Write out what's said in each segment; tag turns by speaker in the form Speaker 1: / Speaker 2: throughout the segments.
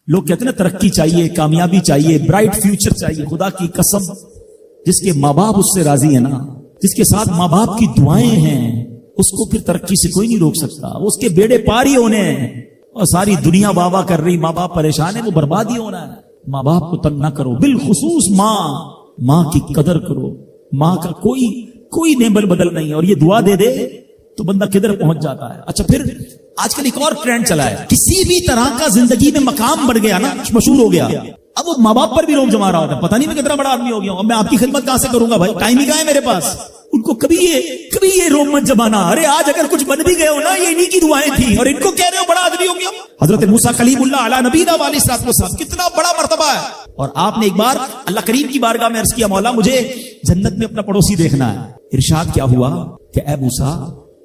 Speaker 1: لوگ کہتے ہیں نا ترقی چاہیے، کامیابی چاہیے، برائٹ فیوچر چاہیے. خدا کی قسم جس کے ماں باپ اس سے راضی ہے نا، جس کے ساتھ ماں باپ کی دعائیں ہیں، اس کو پھر ترقی سے کوئی نہیں روک سکتا. اس کے بیڑے پار ہی ہونے ہیں. اور ساری دنیا واہ واہ کر رہی، ماں باپ پریشان ہے، وہ برباد ہی ہونا ہے. ماں باپ کو تنگ نہ کرو، بالخصوص ماں کی قدر کرو. ماں کا کوئی نیبل بدل نہیں ہے. اور یہ دعا دے دے تو بندہ کدھر پہنچ جاتا ہے. اچھا پھر آج کل ایک اور ٹرینڈ چلا ہے، کسی بھی طرح کا زندگی میں مقام بڑھ گیا نا، مشہور ہو گیا، اب وہ ماں باپ پر بھی روب جما رہا ہوتا ہے. پتہ نہیں میں کتنا بڑا آدمی ہو گیا ہوں، اب میں آپ کی خدمت کہاں سے کروں گا بھائی، ٹائم ہی کہاں ہے میرے پاس. ان کو کبھی یہ روب مت جمانا. ارے آج اگر کچھ بن بھی گئے ہو نا، یہ انہی کی دعائیں تھیں، اور ان کو کہہ رہے ہو بڑا آدمی ہو گیا. حضرت موسیٰ کلیم اللہ علی نبینا علیہ الصلوۃ والسلام، کتنا بڑا مرتبہ ہے. اور آپ نے ایک بار اللہ کریم کی بارگاہ میں عرض کیا، مولا مجھے جنت میں اپنا پڑوسی دیکھنا ہے. ارشاد کیا ہوا کہ اے موسیٰ،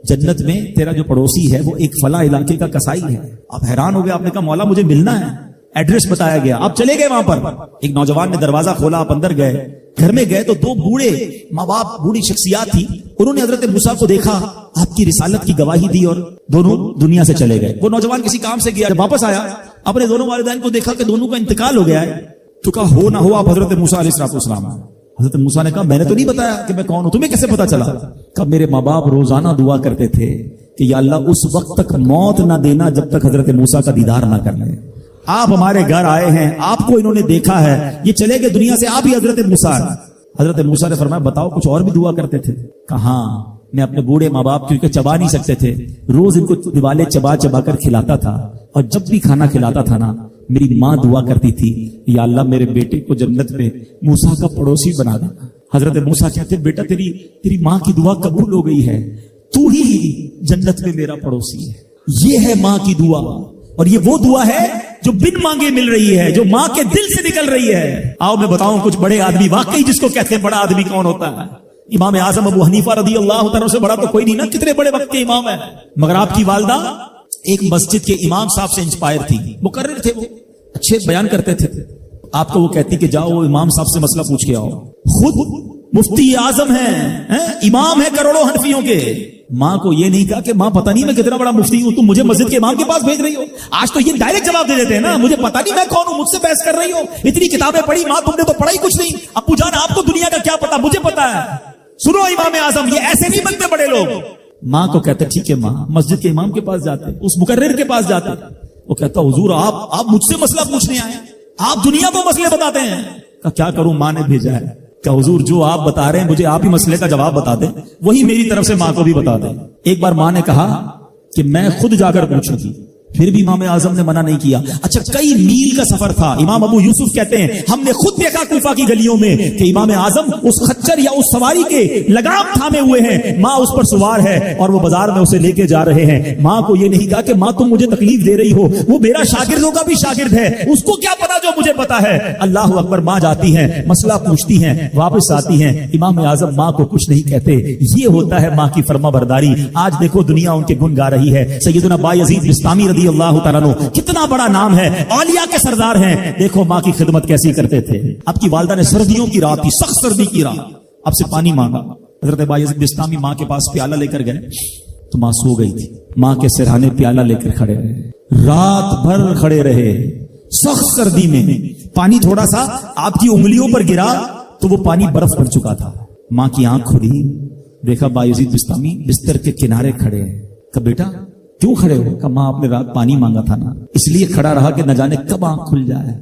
Speaker 1: جنت میں تیرا جو پڑوسی ہے وہ ایک فلاں علاقے کا کسائی ہے. آپ حیران ہو گئے، آپ نے کہا مولا مجھے ملنا ہے. ایڈریس بتایا گیا، آپ چلے گئے وہاں پر. ایک نوجوان نے دروازہ کھولا، آپ اندر گئے. گھر میں گئے تو دو بوڑھے ماں باپ، بوڑھی شخصیات تھی. انہوں نے حضرت موسیٰ کو دیکھا، آپ کی رسالت کی گواہی دی اور دونوں دنیا سے چلے گئے. وہ نوجوان کسی کام سے گیا، جب واپس آیا اپنے دونوں والدین کو دیکھا کہ دونوں کا انتقال ہو گیا ہے. تو کہا ہو نہ ہو آپ حضرت موسیٰ علیہ السلام. حضرت موسیٰ نے کہا میں نے تو نہیں بتایا کہ میں کون ہوں، تمہیں کیسے پتا چلا؟ کہا میرے ماں باپ روزانہ دعا کرتے تھے کہ یا اللہ اس وقت تک موت نہ دینا جب تک حضرت موسیٰ کا دیدار نہ کر لیں. آپ ہمارے گھر آئے ہیں، آپ کو انہوں نے دیکھا ہے، یہ چلے گئے دنیا سے، آپ ہی حضرت موسیٰ. حضرت موسیٰ نے فرمایا بتاؤ کچھ اور بھی دعا کرتے تھے؟ کہاں میں اپنے بوڑھے ماں باپ کیونکہ چبا نہیں سکتے تھے، روز ان کو دیوالے چبا چبا کر کھلاتا تھا. اور جب بھی کھانا کھلاتا تھا نا، میری ماں دعا کرتی تھی یا اللہ میرے بیٹے کو جنت میں موسیٰ کا پڑوسی بنا دینا. حضرت موسیٰ کہتے بیٹا تیری ماں کی دعا قبول ہو گئی ہے، تو ہی جنت میں میرا پڑوسی ہے. یہ ہے ماں کی دعا، اور یہ وہ دعا ہے جو بن مانگے مل رہی ہے، جو ماں کے دل سے نکل رہی ہے. آؤ میں بتاؤں کچھ بڑے آدمی، واقعی جس کو کہتے ہیں بڑا آدمی کون ہوتا ہے. امام اعظم ابو حنیفہ رضی اللہ تعالیٰ سے بڑا تو کوئی نہیں نا، کتنے بڑے وقت کے امام ہیں. مگر آپ کی والدہ ایک مسجد کے امام صاحب سے انسپائر تھی، مقرر تھے، وہ اچھے بیان کرتے تھے. آپ کو وہ کہتی کہ جاؤ وہ امام صاحب سے مسئلہ پوچھ کے آؤ. خود مفتی اعظم ہیں، امام ہے کروڑوں حنفیوں کے. ماں کو یہ نہیں کہا کہ ماں پتہ نہیں میں کتنا بڑا مفتی ہوں، تم مجھے مسجد کے امام کے پاس بھیج رہی ہو. آج تو یہ ڈائریکٹ جواب دے دیتے ہیں نا، مجھے پتہ نہیں میں کون ہوں، مجھ سے بحث کر رہی ہو، اتنی کتابیں پڑھی، ماں تم نے تو پڑھا ہی کچھ نہیں. ابو جان آپ کو دنیا کا کیا پتا، مجھے پتا ہے. سنو امام اعظم، یہ ایسے نہیں بنتے بڑے لوگ. ماں کو کہتے ٹھیک ہے ماں، مسجد کے امام کے پاس جاتے، اس مقرر کے پاس جاتے. وہ کہتا حضور آپ مجھ سے مسئلہ پوچھنے آئے، آپ دنیا کو مسئلے بتاتے ہیں. کیا کروں، ماں نے بھیجا ہے. کہ حضور جو آپ بتا رہے ہیں مجھے آپ ہی مسئلے کا جواب بتا دیں، وہی میری طرف سے ماں کو بھی بتا دیں. ایک بار ماں نے کہا کہ میں خود جا کر پوچھوں گی، پھر بھی امام اعظم نے منع نہیں کیا. اچھا کئی میل کا سفر تھا. امام ابو یوسف کہتے ہیں ہم نے خود دیکھا کوفہ کی گلیوں میں کہ امام اعظم اس خچر یا اس سواری کے لگام تھامے ہوئے ہیں، ماں اس پر سوار ہے اور وہ بازار میں اسے لے کے جا رہے ہیں. ماں کو یہ نہیں کہا کہ ماں تم مجھے تکلیف دے رہی ہو، وہ میرا شاگردوں کا بھی شاگرد ہے، اس کو کیا پتا جو مجھے پتا ہے. اللہ اکبر. ماں جاتی ہیں، مسئلہ پوچھتی ہیں، واپس آتی ہیں. امام اعظم ماں کو کچھ نہیں کہتے. یہ ہوتا ہے ماں کی فرما برداری. آج دیکھو دنیا ان کے گن گا رہی ہے. سیدنا بایزید بستامی رضی اللہ تعالیٰ عنہ، کتنا بڑا نام ہے، اولیاء کے سردار ہیں. دیکھو ماں کی خدمت کیسی کرتے تھے. اب کی والدہ نے سردیوں کی رات تھی، سخت سردی کی رات، اب سے پانی مانگا. حضرت بایزید بستامی ماں کے پاس پیالہ لے کر گئے تو ماں سو گئی تھی. ماں کے سرہانے پیالہ لے کر کھڑے رہے، رات بھر کھڑے رہے سخت سردی میں. پانی تھوڑا سا آپ کی انگلیوں پر گرا تو وہ پانی برف پڑ چکا تھا. ماں کی آنکھ کھلی، دیکھا بایزید بستامی بستر کے کنارے کھڑے ہیں. کہ بیٹا کیوں کھڑے ہو؟ کہ ماں آپ نے رات پانی مانگا تھا نا، اس لیے کھڑا رہا کہ نہ جانے کب آنکھ کھل جائے.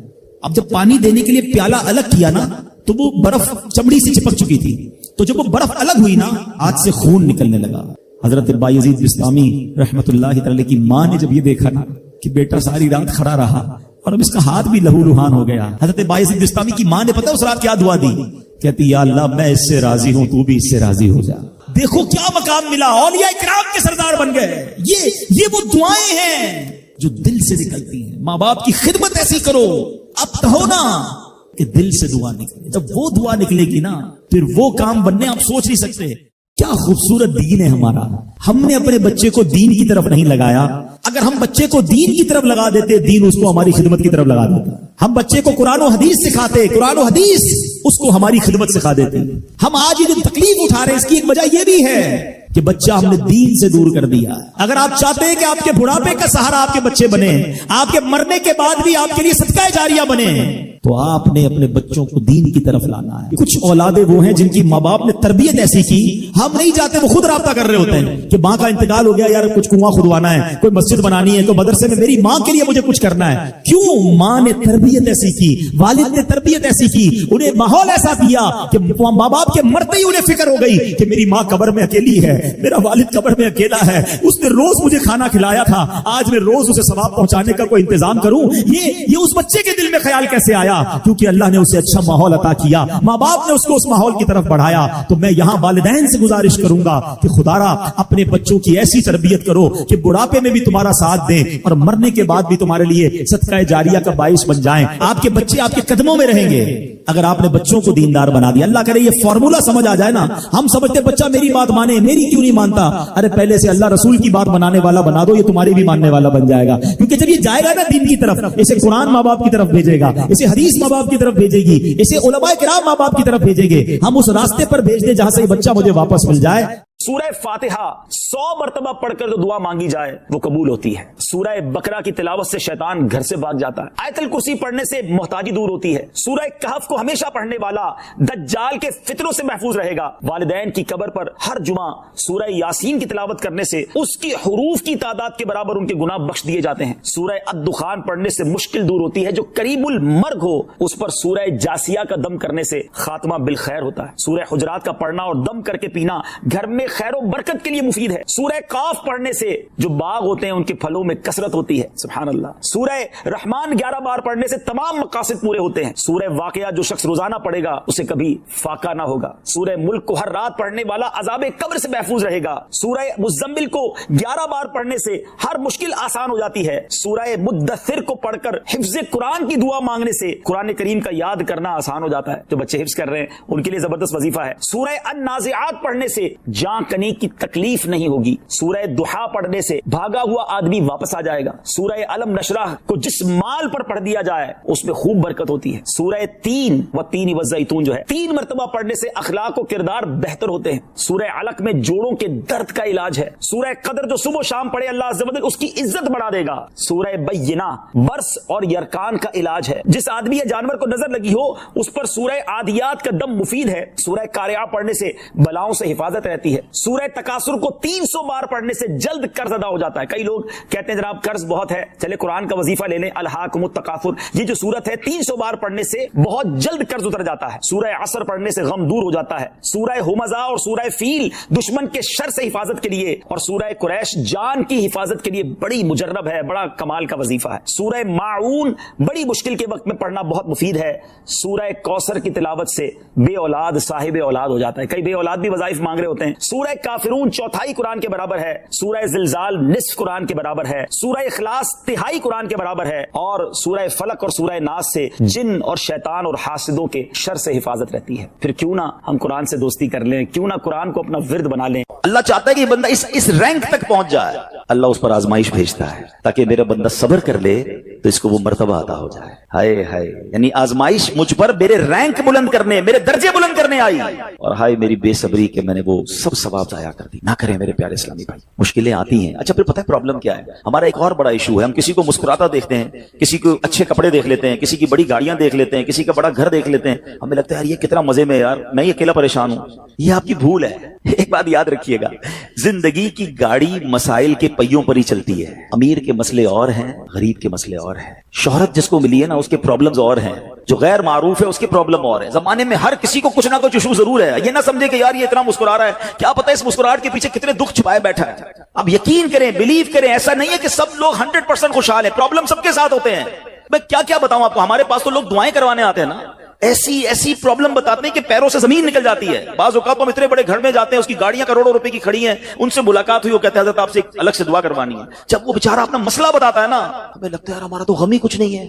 Speaker 1: اب جب پانی دینے کے لیے پیالہ الگ کیا نا تو وہ برف چمڑی سے چپک چکی تھی، تو جب وہ برف الگ ہوئی نا ہاتھ سے خون نکلنے لگا. حضرت بایزید بستامی رحمت اللہ تعالی کی ماں نے جب یہ دیکھا نا کہ بیٹا ساری رات کھڑا رہا اور اب اس کا ہاتھ بھی لہو لہان ہو گیا، حضرت بایزید بستامی کی ماں نے پتا اس رات کیا دعا دی؟ کہتی یا اللہ میں اس سے راضی ہوں، تو بھی اس سے راضی ہو جا. دیکھو کیا مقام ملا، اولیاء کرام کے سردار بن گئے. یہ وہ دعائیں ہیں جو دل سے نکلتی ہیں. ماں باپ کی خدمت ایسی کرو، اب کہو نا کہ دل سے دعا نکلے. جب وہ دعا نکلے گی نا پھر وہ کام بننے آپ سوچ نہیں سکتے. کیا خوبصورت دین ہے ہمارا. ہم نے اپنے بچے کو دین کی طرف نہیں لگایا. اگر ہم بچے کو دین کی طرف لگا دیتے، دین اس کو ہماری خدمت کی طرف لگا دیتا. ہم بچے کو قرآن و حدیث سکھاتے، قرآن و حدیث اس کو ہماری خدمت سکھا دیتے. ہم آج یہ تکلیف اٹھا رہے ہیں، اس کی ایک وجہ یہ بھی ہے کہ بچہ ہم نے دین سے دور کر دیا ہے. اگر آپ چاہتے ہیں کہ آپ کے بڑھاپے کا سہارا آپ کے بچے بنے, آپ کے مرنے کے بعد بھی آپ کے لیے صدقہ جاریہ بنے, تو آپ نے اپنے بچوں کو دین کی طرف لانا ہے. کچھ اولادیں وہ ہیں جن کی ماں باپ نے تربیت ایسی کی, ہم نہیں چاہتے, وہ خود رابطہ کر رہے ہوتے ہیں کہ ماں کا انتقال ہو گیا, یار کچھ کنواں کھدوانا ہے, کوئی مسجد بنانی ہے, کوئی مدرسے میں میری ماں کے لیے مجھے کچھ کرنا ہے. کیوں؟ ماں نے تربیت ایسی کی, والد نے تربیت ایسی کی, انہیں ماحول ایسا دیا کہ ماں باپ کے مرتے ہی انہیں فکر ہو گئی کہ میری ماں قبر میں اکیلی ہے, میرا والد قبر میں اکیلا ہے, اس نے روز مجھے کھانا کھلایا تھا, آج میں روز اسے ثواب پہنچانے کا کوئی انتظام کروں. یہ اس بچے کے دل میں خیال کیسے آیا؟ کیونکہ اللہ نے اسے اچھا ماحول عطا کیا, ماں باپ نے اس کو اس ماحول کی طرف بڑھایا. تو میں یہاں والدین سے گزارش کروں گا کہ خدارا اپنے بچوں کی ایسی تربیت کرو کہ بڑھاپے میں بھی تمہارا ساتھ دیں اور مرنے کے بعد بھی تمہارے لیے صدقہ جاریہ کا باعث بن جائیں. آپ کے بچے آپ کے قدموں میں رہیں گے اگر آپ نے بچوں کو دیندار بنا دیا. اللہ کرے یہ فارمولا سمجھ آ جائے نا. ہم سمجھتے بچہ میری بات مانے, میری کیوں نہیں مانتا؟ ارے پہلے سے اللہ رسول کی بات منانے والا بنا دو, یہ تمہاری بھی ماننے والا بن جائے گا. کیونکہ جب یہ جائے گا نا دین کی طرف, اسے قرآن ماں باپ کی طرف بھیجے گا, اسے حدیث ماں باپ کی طرف بھیجے گی, اسے علماء کرام ماں باپ کی طرف بھیجیں گے. ہم اس راستے پر بھیج دیں جہاں سے یہ بچہ مجھے واپس مل جائے.
Speaker 2: سورہ فاتحہ 100 مرتبہ پڑھ کر جو دعا مانگی جائے وہ قبول ہوتی ہے. سورہ بقرہ کی تلاوت سے شیطان گھر سے بھاگ جاتا ہے. آیت الکرسی پڑھنے سے محتاجی دور ہوتی ہے. سورہ کہف کو ہمیشہ پڑھنے والا دجال کے فتنوں سے محفوظ رہے گا. والدین کی قبر پر ہر جمعہ سورہ یاسین کی تلاوت کرنے سے اس کی حروف کی تعداد کے برابر ان کے گناہ بخش دیے جاتے ہیں. سورہ الدخان پڑھنے سے مشکل دور ہوتی ہے. جو قریب المرگ ہو اس پر سورہ جاسیہ کا دم کرنے سے خاتمہ بالخیر ہوتا ہے. سورہ حجرات کا پڑھنا اور دم کر کے پینا گھر میں خیر و برکت کے لیے مفید ہے. سورہ قاف پڑھنے سے جو باغ ہوتے ہیں ان کے پھلوں میں کثرت ہوتی ہے. سبحان اللہ. سورہ رحمان 11 بار پڑھنے سے تمام مقاصد پورے ہوتے ہیں. سورہ واقعہ جو شخص روزانہ پڑھے گا اسے کبھی فاقہ نہ ہوگا. سورہ ملک کو ہر رات پڑھنے والا عذاب قبر سے محفوظ رہے گا. سورہ مزمل کو 11 بار پڑھنے سے ہر مشکل آسان ہو جاتی ہے. سورہ مدثر کو پڑھ کر حفظ قرآن کی دعا مانگنے سے قرآن کریم کا یاد کرنا آسان ہو جاتا ہے. جو بچے حفظ کر رہے ہیں ان کے لیے زبردست وظیفہ ہے. سورہ النازعات پڑھنے سے جان کنی کی تکلیف نہیں ہوگی. سورہ دحا پڑھنے سے بھاگا ہوا آدمی واپس آ جائے گا. سورہ علم نشرح کو جس مال پر پڑھ دیا جائے اس میں خوب برکت ہوتی ہے. سورہ تین والزیتون جو ہے 3 مرتبہ پڑھنے سے اخلاق و کردار بہتر ہوتے ہیں. سورہ علق میں جوڑوں کے درد کا علاج ہے. سورہ قدر جو صبح و شام پڑھے اللہ عز و جل اس کی عزت بڑھا دے گا. سورہ بینہ برس اور یرکان کا علاج ہے. جس آدمی یا جانور کو نظر لگی ہو اس پر سورہ عادیات کا دم مفید ہے. سورہ قارعہ پڑھنے سے بلاؤں سے حفاظت رہتی ہے. سورہ تکاثر کو 300 بار پڑھنے سے جلد قرض ادا ہو جاتا ہے. کئی لوگ کہتے ہیں جناب قرض بہت ہے, چلے قرآن کا وظیفہ لے لیں. الہاکم التکاثر یہ جو سورت ہے 300 بار پڑھنے سے بہت جلد قرض اتر جاتا ہے. سورہ عصر پڑھنے سے غم دور ہو جاتا ہے. سورہ ہمزہ اور سورہ فیل دشمن کے شر سے حفاظت کے لیے اور سورہ قریش جان کی حفاظت کے لیے بڑی مجرب ہے, بڑا کمال کا وظیفہ ہے. سورہ ماعون بڑی مشکل کے وقت میں پڑھنا بہت مفید ہے. سورہ کوثر کی تلاوت سے بے اولاد صاحب اولاد ہو جاتا ہے. کئی بے اولاد بھی وظائف مانگ رہے ہوتے ہیں. سورہ کافرون 1/4 قرآن کے برابر ہے. سورہ زلزال نصف قرآن کے برابر ہے. سورہ اخلاص 1/3 قرآن کے برابر ہے. اور سورہ فلق اور سورہ ناس سے جن اور شیطان اور حاسدوں کے شر سے حفاظت رہتی ہے. پھر کیوں نہ ہم قرآن سے دوستی کر لیں, کیوں نہ قرآن کو اپنا ورد بنا لیں.
Speaker 3: اللہ چاہتا ہے کہ یہ بندہ اس رینک تک پہنچ جائے. اللہ اس پر آزمائش بھیجتا ہے تاکہ میرا بندہ صبر کر لے تو اس کو وہ مرتبہ عطا ہو جائے. ہائے ہائے, یعنی آزمائش مجھ پر میرے رینک بلند کرنے, میرے درجے بلند کرنے آئی, اور ہائے میری بے صبری کہ میں نے وہ سب ثواب ضائع کر دی. نہ کریں میرے پیارے اسلامی بھائی. مشکلیں آتی ہیں. اچھا پھر پتہ ہے پرابلم کیا ہے؟ ہمارا ایک اور بڑا ایشو ہے, ہم کسی کو مسکراتا دیکھتے ہیں, کسی کو اچھے کپڑے دیکھ لیتے ہیں, کسی کی بڑی گاڑیاں دیکھ لیتے ہیں, کسی کا بڑا گھر دیکھ لیتے ہیں, ہمیں لگتا ہے یار یہ کتنا مزے میں, یار میں یہ اکیلا پریشان ہوں. یہ آپ کی بھول ہے. ایک بات یاد رکھیے گا, زندگی کی گاڑی مسائل کے پہیوں پر ہی چلتی ہے. امیر کے مسئلے اور ہیں, غریب کے مسئلے اور ہیں. شہرت جس کو ملی ہے نا اس کے پرابلمز اور ہیں, جو غیر معروف ہے اس کے پرابلم اور ہیں. زمانے میں ہر کسی کو کچھ نہ کچھ ایشو ضرور ہے. یہ نہ سمجھے کہ یار یہ اتنا مسکرا رہا ہے, کیا پتہ اس مسکراہٹ کے پیچھے کتنے دکھ چھپائے بیٹھا ہے. اب یقین کریں, بلیو کریں, ایسا نہیں ہے کہ سب لوگ 100% خوشحال ہیں. پرابلم سب کے ساتھ ہوتے ہیں. میں کیا بتاؤں آپ کو, ہمارے پاس تو لوگ دعائیں کروانے آتے ہیں نا, ایسی پرابلم بتاتے ہیں کہ پیروں سے زمین نکل جاتی ہے. بعض اوقات ہم اتنے بڑے گھر میں جاتے ہیں, اس کی گاڑیاں کروڑوں روپے کی کھڑی ہیں, ان سے ملاقات ہوئی, وہ کہتے ہیں حضرت آپ سے الگ سے دعا کروانی ہے. جب وہ بیچارہ اپنا مسئلہ بتاتا ہے نا, ہمیں لگتا ہے یار ہمارا تو غم ہی کچھ نہیں ہے.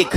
Speaker 3: 1।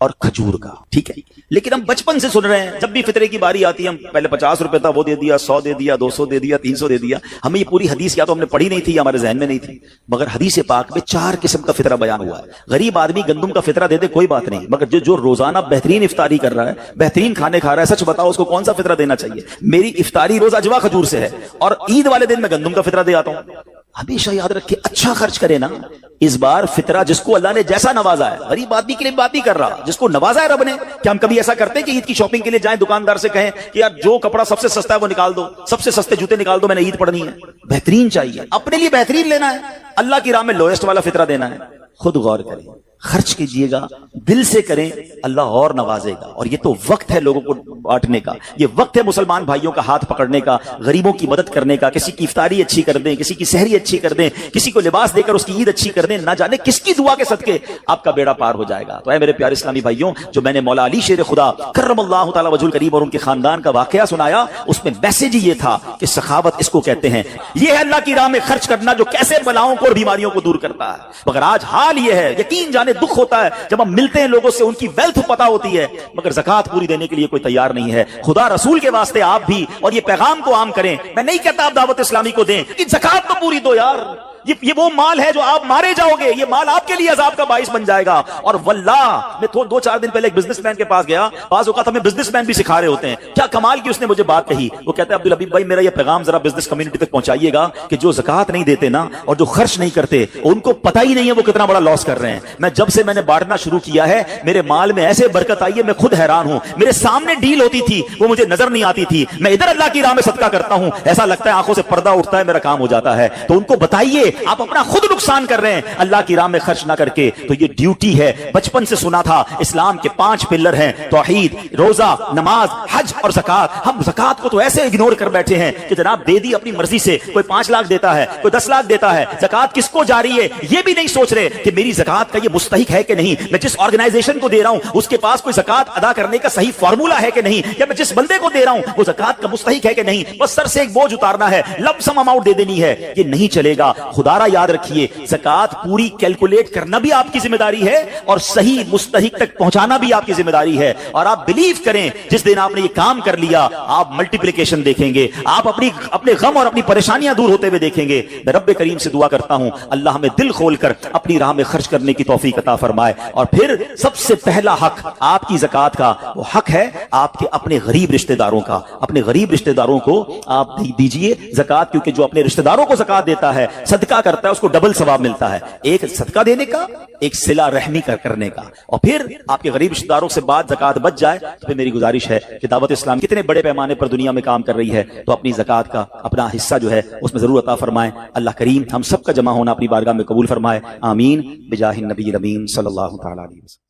Speaker 3: اور کھجور کا. ٹھیک ہے, لیکن ہم بچپن سے سن رہے ہیں, جب بھی فطرے کی باری آتی ہے ہم پہلے 50 روپے تھا وہ دے دیا, 100 دے دیا, 200 دے دیا, 300 دے دیا. ہمیں یہ پوری حدیث یا تو ہم نے پڑھی نہیں تھی یا ہمارے ذہن میں نہیں تھی, مگر حدیث پاک میں 4 قسم کا فطرہ بیان ہوا ہے. غریب آدمی گندم کا فطرہ دے دے کوئی بات نہیں, مگر جو روزانہ بہترین افطاری کر رہا ہے, بہترین کھانے کھا رہا ہے, سچ بتاؤ اس کو کون سا فطرہ دینا چاہیے؟ میری افطاری روز اجوا کھجور سے ہے اور عید والے دن میں گندم کا فطرہ دے آتا ہوں. ہمیشہ یاد رکھے اچھا خرچ کرے نا. اس بار فطرہ جس کو اللہ نے جیسا نوازا ہے, غریب آدمی کے لیے بات نہیں کر رہا, جس کو نوازا ہے رب نے. کیا ہم کبھی ایسا کرتے ہیں کہ عید کی شاپنگ کے لیے جائیں دکاندار سے کہیں کہ یار جو کپڑا سب سے سستا ہے وہ نکال دو, سب سے سستے جوتے نکال دو, میں نے عید پڑھنی ہے. بہترین چاہیے, اپنے لیے بہترین لینا ہے, اللہ کی راہ میں لوئسٹ والا فطرہ دینا ہے. خود غور کریں, خرچ کیجئے گا, دل سے کریں, اللہ اور نوازے گا. اور یہ تو وقت ہے لوگوں کو بانٹنے کا, یہ وقت ہے مسلمان بھائیوں کا ہاتھ پکڑنے کا, غریبوں کی مدد کرنے کا. کسی کی افطاری اچھی کر دیں, کسی کی سحری اچھی کر دیں, کسی کو لباس دے کر اس کی عید اچھی کر دیں. نہ جانے کس کی دعا کے صدقے آپ کا بیڑا پار ہو جائے گا. تو اے میرے پیارے اسلامی بھائیوں, جو میں نے مولا علی شیر خدا کرم اللہ تعالی وجہ الکریم اور ان کے خاندان کا واقعہ سنایا, اس میں میسج یہ تھا کہ سخاوت اس کو کہتے ہیں. یہ ہے اللہ کی راہ میں خرچ کرنا جو کیسے بلاؤں کو اور بیماریوں کو دور کرتا ہے. مگر آج حال یہ ہے, یقین جانے دکھ ہوتا ہے جب ہم ملتے ہیں لوگوں سے, ان کی ویلتھ پتہ ہوتی ہے, مگر زکات پوری دینے کے لیے کوئی تیار نہیں ہے. خدا رسول کے واسطے آپ بھی اور یہ پیغام کو عام کریں. میں نہیں کہتا آپ دعوت اسلامی کو دیں کہ زکات تو پوری دو یار, یہ وہ مال ہے جو آپ مارے جاؤ گے, یہ مال آپ کے لیے عذاب کا باعث بن جائے گا. اور واللہ میں 2-4 دن پہلے ایک بزنس مین کے پاس گیا, بعض اوقات ہمیں بزنس مین بھی سکھا رہے ہوتے ہیں. کیا کمال کی اس نے مجھے بات کہی, وہ کہتا ہے عبدالحبیب بھائی میرا یہ پیغام ذرا بزنس کمیونٹی تک پہنچائیے گا کہ جو زکات نہیں دیتے نا اور جو خرچ نہیں کرتے, ان کو پتہ ہی نہیں ہے وہ کتنا بڑا لاس کر رہے ہیں. جب سے میں نے بانٹنا شروع کیا ہے میرے مال میں ایسے برکت آئی ہے, میں خود حیران ہوں. میرے سامنے ڈیل ہوتی تھی وہ مجھے نظر نہیں آتی تھی, میں ادھر اللہ کی راہ میں صدقہ کرتا ہوں, ایسا لگتا ہے آنکھوں سے پردہ اٹھتا ہے, میرا کام ہو جاتا ہے. تو ان کو بتائیے آپ اپنا خود نقصان کر رہے ہیں اللہ کی راہ میں خرچ نہ کر کے. تو یہ ڈیوٹی ہے. بچپن سے سنا تھا اسلام کے 5 پلر ہیں, توحید, روزہ, نماز, حج اور زکات. ہم زکات کو تو ایسے اگنور کر بیٹھے ہیں کہ جناب دے دی اپنی مرضی سے, کوئی 5 لاکھ دیتا ہے, کوئی 10 لاکھ دیتا ہے. زکات کس کو جاری ہے یہ بھی نہیں سوچ رہے کہ میری زکات کا یہ مستحق ہے کہ نہیں, میں جس آرگنائزیشن کو دے رہا ہوں اس کے پاس کوئی زکات ادا کرنے کا صحیح فارمولا ہے کہ نہیں, یا میں جس بندے کو دے رہا ہوں وہ زکات کا مستحق ہے کہ نہیں. بس سر سے ایک بوجھ اتارنا ہے, لم سم اماؤنٹ دے دینی ہے, یہ نہیں چلے گا. خدا را یاد رکھیے, زکات پوری کیلکولیٹ کرنا بھی آپ کی ذمہ داری ہے اور صحیح مستحق تک پہنچانا بھی آپ کی ذمہ داری ہے. اور آپ بلیو کریں, جس دن آپ نے یہ کام کر لیا آپ ملٹیپلیکیشن دیکھیں گے, آپ اپنے غم اور اپنی پریشانیاں دور ہوتے ہوئے دیکھیں گے. میں رب کریم سے دعا کرتا ہوں اللہ ہمیں دل کھول کر اپنی راہ میں خرچ کرنے کی توفیق عطا فرمائے. اور پھر سب سے پہلا حق آپ کی زکات کا وہ حق ہے آپ کے اپنے غریب رشتہ داروں کا. اپنے غریب رشتہ داروں کو آپ دیجئے زکات, کیونکہ جو اپنے رشتہ داروں کو زکات دیتا ہے, صدقہ کرتا ہے, اس کو ڈبل ثواب ملتا ہے. ایک صدقہ دینے کا, ایک صلہ رحمی کرنے کا. اور پھر آپ کے غریب رشتہ داروں سے بات زکات بچ جائے تو پھر میری گزارش ہے کہ دعوت اسلام کتنے بڑے پیمانے پر دنیا میں کام کر رہی ہے, تو اپنی زکات کا اپنا حصہ جو ہے اس میں ضرور عطا فرمائیں. اللہ کریم ہم سب کا جمع ہونا اپنی بارگاہ میں قبول فرمائے. آمین بجاہ النبی الامین صلی اللہ تعالی علیہ وسلم.